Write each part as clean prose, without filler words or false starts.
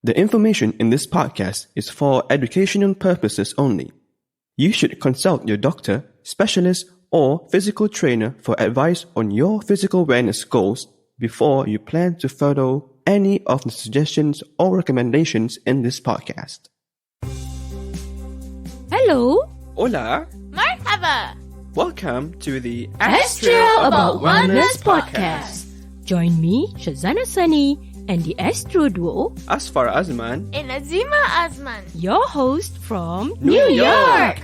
The information in this podcast is for educational purposes only. You should consult your doctor, specialist, or physical trainer for advice on your physical wellness goals before you plan to follow any of the suggestions or recommendations in this podcast. Hello. Hola. Marhaba. Welcome to the Astro About Wellness podcast. Join me, Syazana Sani, and the Astro Duo, Asfar Azman, And Azima Azman. your host from New York.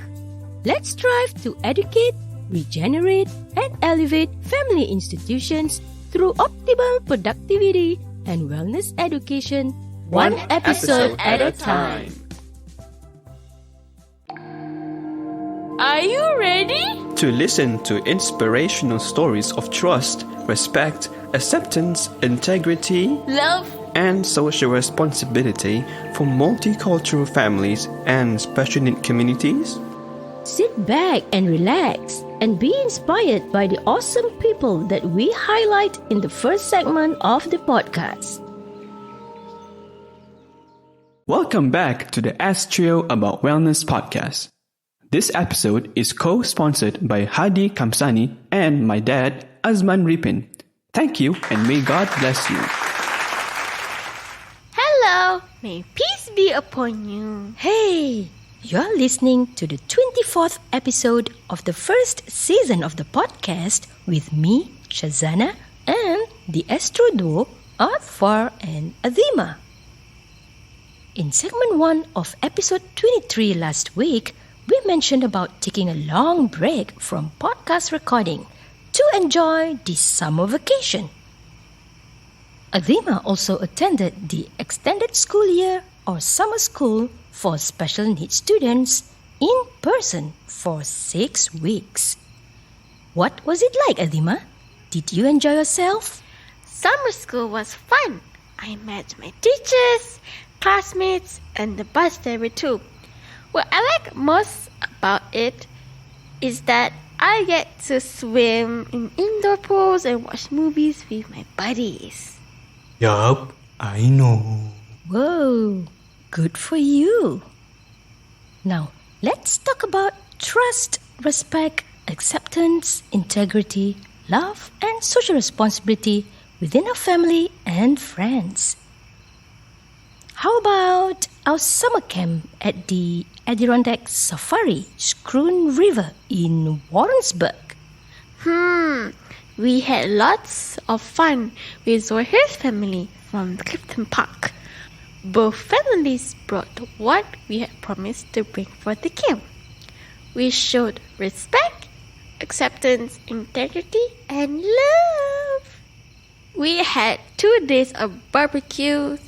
Let's strive to educate, regenerate, and elevate family institutions through optimal productivity and wellness education, one episode at a time. Are you ready? To listen to inspirational stories of trust, respect, acceptance, integrity, Love. and social responsibility for multicultural families and special need communities? Sit back and relax and be inspired by the awesome people that we highlight in the first segment of the podcast. Welcome back to the Astro About Wellness podcast. This episode is co-sponsored by Hadi Kamsani and my dad, Azman Ripin. Thank you and may God bless you. Hello. May peace be upon you. Hey, you're listening to the 24th episode of the first season of the podcast with me, Syazana, and the Astro Duo, Arthur and Azima. In segment 1 of episode 23 last week, we mentioned about taking a long break from podcast recording to enjoy the summer vacation. Azima also attended the extended school year or summer school for special needs students in person for 6 weeks. What was it like, Azima? Did you enjoy yourself? Summer school was fun. I met my teachers, classmates, and the bus driver too. What I like most about it is that I get to swim in indoor pools and watch movies with my buddies. Yup, I know. Whoa, good for you. Now, let's talk about trust, respect, acceptance, integrity, love, and social responsibility within our family and friends. How about our summer camp at the Adirondack Safari, Schroon River in Warrensburg? We had lots of fun with Zohair's family from Clifton Park. Both families brought what we had promised to bring for the camp. We showed respect, acceptance, integrity, and love. We had 2 days of barbecues,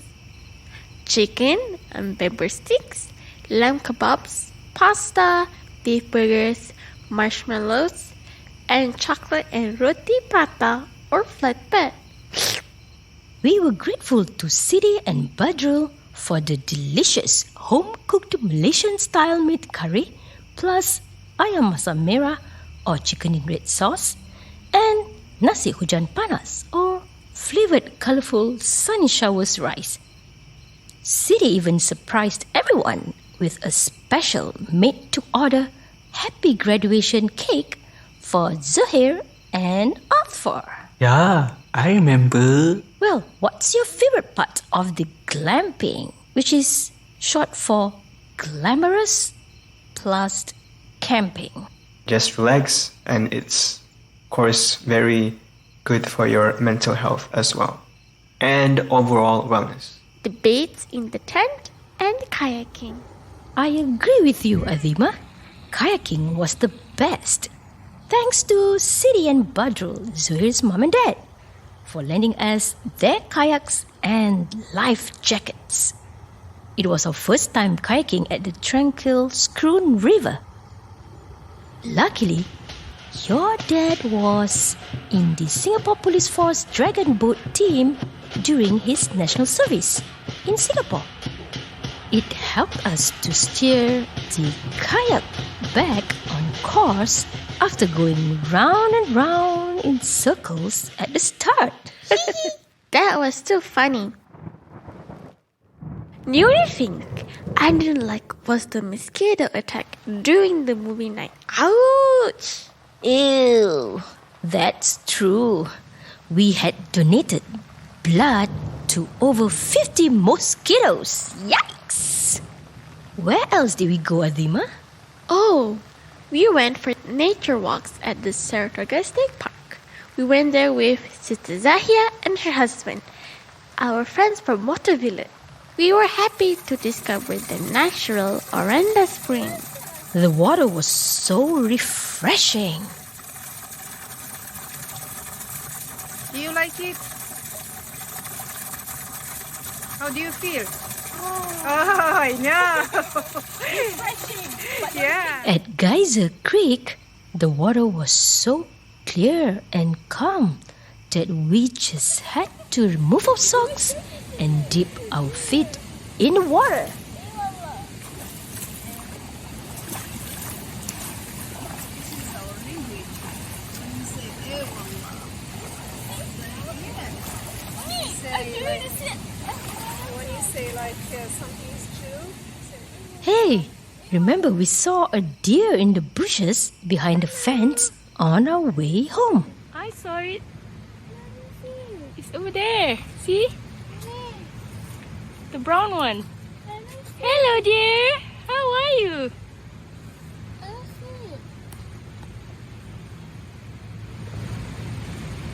chicken and pepper sticks, lamb kebabs, pasta, beef burgers, marshmallows, and chocolate and roti prata or flatbread. We were grateful to Sidi and Badrul for the delicious home-cooked Malaysian-style meat curry plus ayam masak merah or chicken in red sauce and nasi hujan panas or flavoured colourful sunny showers rice. Sidi even surprised everyone with a special made-to-order happy graduation cake for Zohair and Arthur. Yeah, I remember. Well, what's your favorite part of the glamping, which is short for glamorous plus camping? Just relax, and it's, of course, very good for your mental health as well, and overall wellness. The baits in the tent and kayaking. I agree with you, Azima. Kayaking was the best. Thanks to Sidi and Badrul, Zuhair's mom and dad, for lending us their kayaks and life jackets. It was our first time kayaking at the tranquil Schroon River. Luckily, your dad was in the Singapore Police Force Dragon Boat team during his national service in Singapore. It helped us to steer the kayak back on course after going round and round in circles at the start. That was too funny. The only thing I didn't like was the mosquito attack during the movie night. Ouch! Ew, that's true. We had donated blood to over 50 mosquitoes. Yikes! Where else did we go, Adhima? Oh, we went for nature walks at the Saratoga State Park. We went there with Sister Zahia and her husband, our friends from Waterville. We were happy to discover the natural Oranda Spring. The water was so refreshing. Do you like it? How do you feel? Oh, I know. Refreshing. Yeah. At Geyser Creek, the water was so clear and calm that we just had to remove our socks and dip our feet in the water. When you say like something is true. Hey, remember we saw a deer in the bushes behind the fence on our way home. I saw it. It's over there. See? The brown one. Hello, dear. How are you?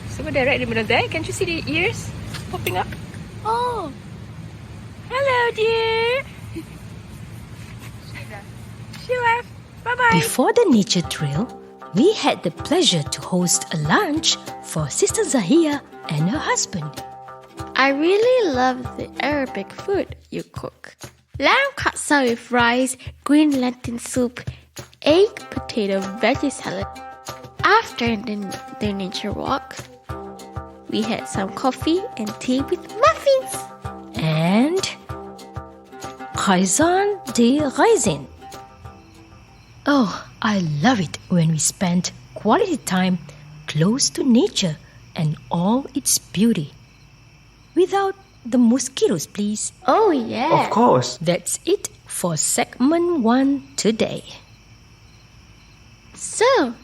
It's over there, right in the middle of there. Can't you see the ears popping up? Oh. Hello, dear. She left. Bye-bye. Before the nature trail, we had the pleasure to host a lunch for Sister Zahia and her husband. I really love the Arabic food you cook. Lamb katsa with rice, green lentil soup, egg, potato, veggie salad. After the nature walk, we had some coffee and tea with muffins. And Khaisan de Raisin. Oh, I love it when we spend quality time close to nature and all its beauty. Without the mosquitoes, please. Oh, yeah. Of course. That's it for segment 1 today. So,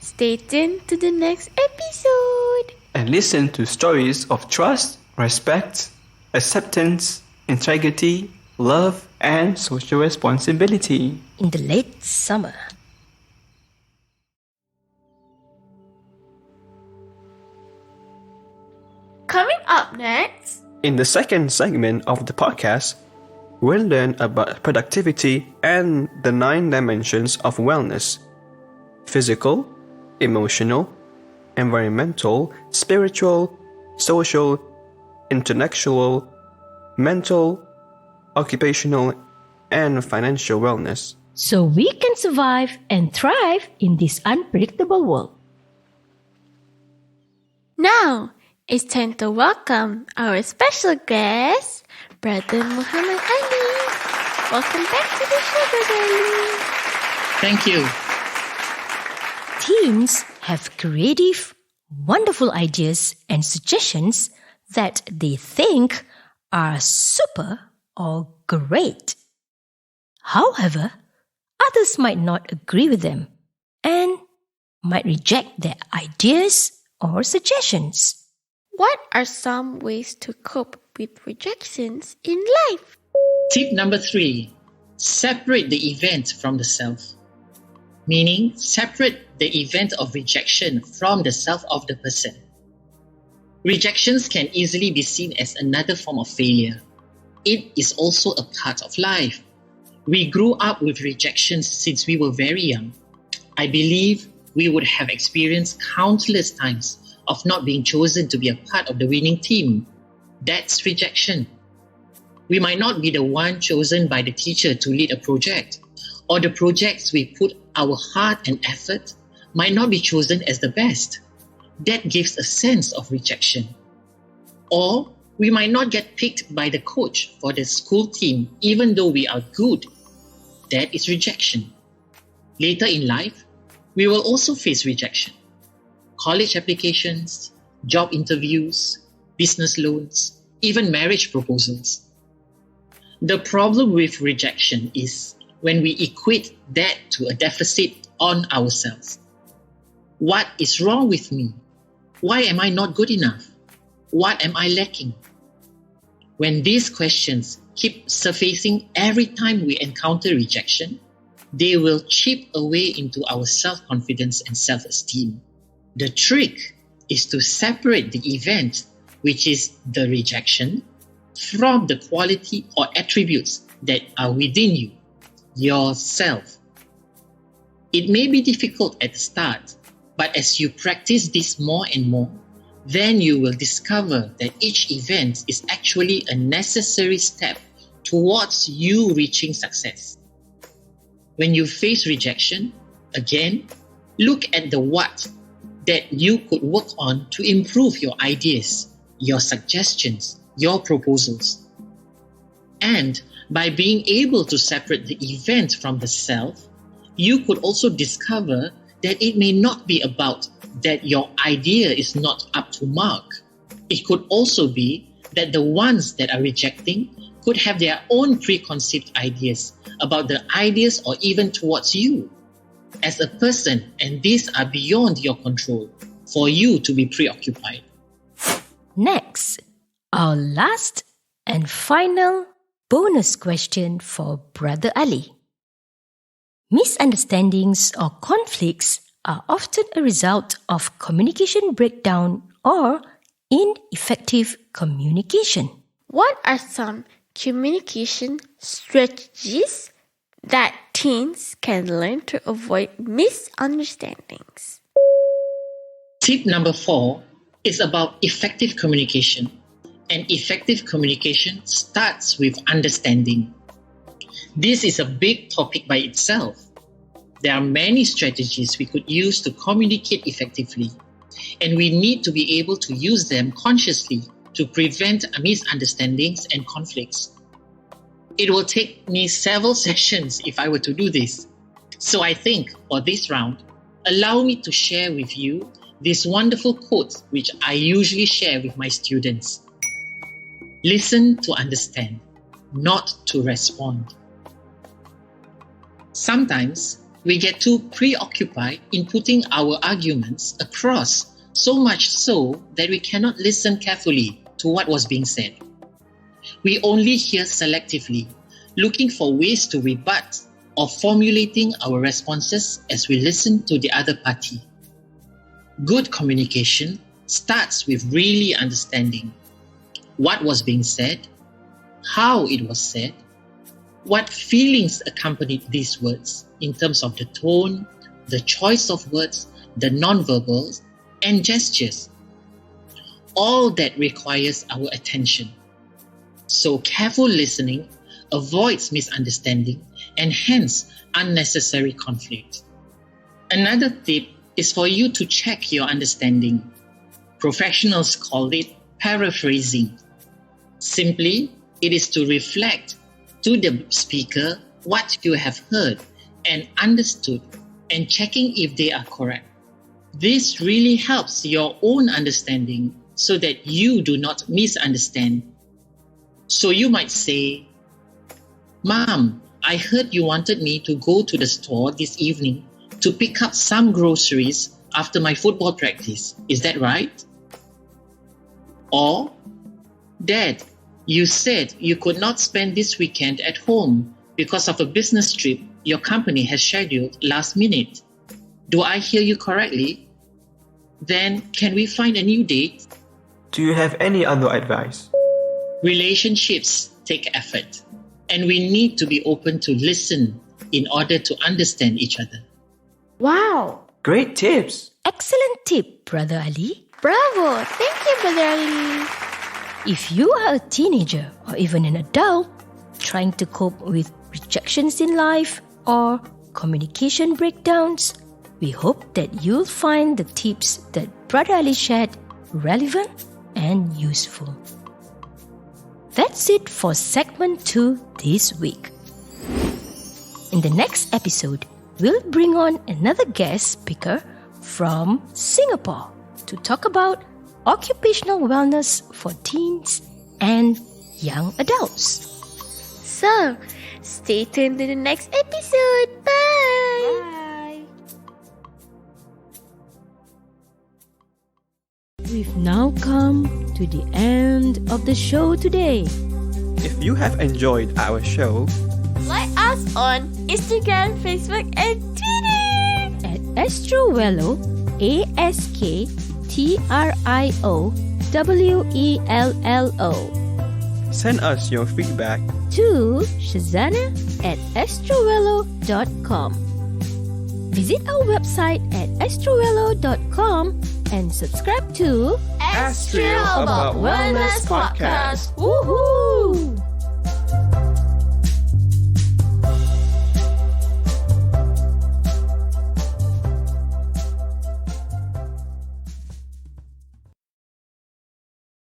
stay tuned to the next episode. And listen to stories of trust, respect, acceptance, integrity, love, and social responsibility. In the late summer. Coming up next, In the second segment of the podcast, we'll learn about productivity and the 9 dimensions of wellness: physical, emotional, environmental, spiritual, social, intellectual, mental, occupational, and financial wellness. So we can survive and thrive in this unpredictable world. now it's time to welcome our special guest, Brother Mohamed Sani. Welcome back to the show, Brother Ali. Thank you. Teens have creative, wonderful ideas and suggestions that they think are super or great. However, others might not agree with them and might reject their ideas or suggestions. What are some ways to cope with rejections in life? Tip number 3. Separate the event from the self. Meaning, separate the event of rejection from the self of the person. Rejections can easily be seen as another form of failure. It is also a part of life. We grew up with rejections since we were very young. I believe we would have experienced countless times of not being chosen to be a part of the winning team. That's rejection. We might not be the one chosen by the teacher to lead a project, or the projects we put our heart and effort might not be chosen as the best. That gives a sense of rejection. Or we might not get picked by the coach for the school team even though we are good. That is rejection. Later in life, we will also face rejection. College applications, job interviews, business loans, even marriage proposals. The problem with rejection is when we equate that to a deficit on ourselves. What is wrong with me? Why am I not good enough? What am I lacking? When these questions keep surfacing every time we encounter rejection, they will chip away into our self-confidence and self-esteem. The trick is to separate the event, which is the rejection, from the quality or attributes that are within you, yourself. It may be difficult at the start, but as you practice this more and more, then you will discover that each event is actually a necessary step towards you reaching success. When you face rejection, again, look at the what that you could work on to improve your ideas, your suggestions, your proposals. And by being able to separate the event from the self, you could also discover that it may not be about that your idea is not up to mark. It could also be that the ones that are rejecting could have their own preconceived ideas about the ideas or even towards you as a person, and these are beyond your control for you to be preoccupied. Next, our last and final bonus question for Brother Ali. Misunderstandings or conflicts are often a result of communication breakdown or ineffective communication. What are some communication strategies that teens can learn to avoid misunderstandings? Tip number 4 is about effective communication. And effective communication starts with understanding. This is a big topic by itself. There are many strategies we could use to communicate effectively, and we need to be able to use them consciously to prevent misunderstandings and conflicts. It will take me several sessions if I were to do this. So I think for this round, allow me to share with you this wonderful quote which I usually share with my students. Listen to understand, not to respond. Sometimes we get too preoccupied in putting our arguments across, so much so that we cannot listen carefully to what was being said. We only hear selectively, looking for ways to rebut or formulating our responses as we listen to the other party. Good communication starts with really understanding what was being said, how it was said, what feelings accompanied these words in terms of the tone, the choice of words, the non-verbals, and gestures. All that requires our attention. So careful listening avoids misunderstanding and hence unnecessary conflict. Another tip is for you to check your understanding. Professionals call it paraphrasing. Simply, it is to reflect to the speaker what you have heard and understood and checking if they are correct. This really helps your own understanding so that you do not misunderstand. So you might say, "Mom, I heard you wanted me to go to the store this evening to pick up some groceries after my football practice. Is that right?" Or, "Dad, you said you could not spend this weekend at home because of a business trip your company has scheduled last minute. Do I hear you correctly? Then can we find a new date?" Do you have any other advice? Relationships take effort, and we need to be open to listen in order to understand each other. Wow! Great tips! Excellent tip, Brother Ali. Bravo! Thank you, Brother Ali. If you are a teenager or even an adult trying to cope with rejections in life or communication breakdowns, we hope that you'll find the tips that Brother Ali shared relevant and useful. That's it for segment 2 this week. In the next episode, we'll bring on another guest speaker from Singapore to talk about occupational wellness for teens and young adults. So, stay tuned to the next episode. Bye! We've now come to the end of the show today. If you have enjoyed our show, Like us on Instagram, Facebook, and Twitter. At Astrowello, ASKTRIOWELLO. send us your feedback. To Syazana at astrowello.com. Visit our website at astrowello.com and subscribe to Astro About Wellness Podcast. Woohoo!